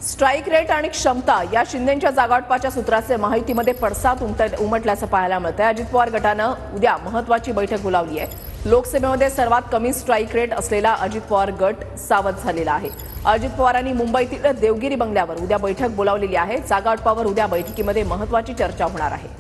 Strike rate आणि क्षमता या शिंदेंच्या जागावाटपाच्या सूत्राचे माहितीमध्ये पडसाद उमटल्याचं पाहायला मिळतंय। अजित पवार गटानं उद्या महत्त्वाची बैठक बोलावली आहे। लोकसभेमध्ये सर्वात कमी स्ट्राईक रेट असलेला अजित पवार गट सावध झालेला आहे। अजित पवारांनी मुंबईतील देवगिरी बंगल्यावर उद्या बैठक बोलावलेली आहे। जागावाटपावर उद्या बैठकीमध्ये महत्त्वाची चर्चा होणार आहे।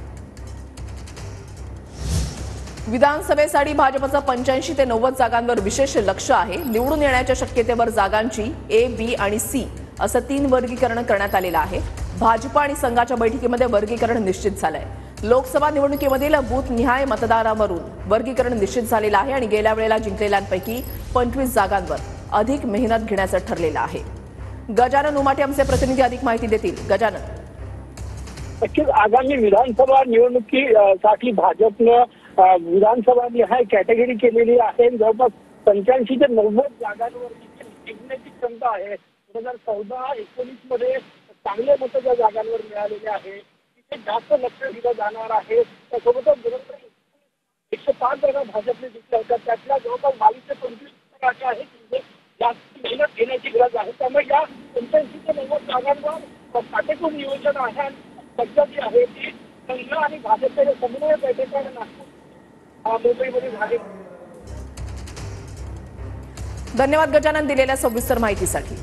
विधानसभेसाठी भाजपचं 85 ते 90 जागांवर विशेष लक्ष आहे। निवडून येण्याच्या शक्यतेवर जागांची ए, बी आणि सी असं 3 वर्गीकरण करण्यात आलेलं आहे। भाजप आणि संघाच्या बैठकीमध्ये वर्गीकरण निश्चित झालंय। लोकसभा निवडणुकीमधील बूथ निहाय मतदारावरून वर्गीकरण निश्चित झालेलं आहे आणि गेल्या वेळेला जिंकलेल्यांपैकी 25 जागांवर अधिक मेहनत घेण्याचं ठरलेलं आहे। गजानन उमाटे आमचे प्रतिनिधी अधिक माहिती देतील। गजानन, नक्कीच आगामी विधानसभा निवडणुकीसाठी भाजपनं विधानसभा निहाय कॅटेगरी केलेली आहे। जवळपास 85 ते 90 जागांवर जिंकण्याची क्षमता आहे। 2014-19 मध्ये चांगले मत ज्या जागांवर मिळालेले आहे तिथे जास्त लक्ष दिलं जाणार आहे। त्यासोबतच 105 जागा भाजपने जिंकल्या होत्या, त्यातल्या जवळपास 22 ते 25 जागा आहेत म्हणजे जास्त मेहनत घेण्याची गरज आहे। त्यामुळे या 85 ते 90 जागांवर काटेकोर नियोजन आहे आणि चर्चा जी आहे ती संघ आणि भाजपच्या समन्वय बैठकांना मुंबईमध्ये झाली। धन्यवाद गजानन दिलेल्या सविस्तर माहितीसाठी।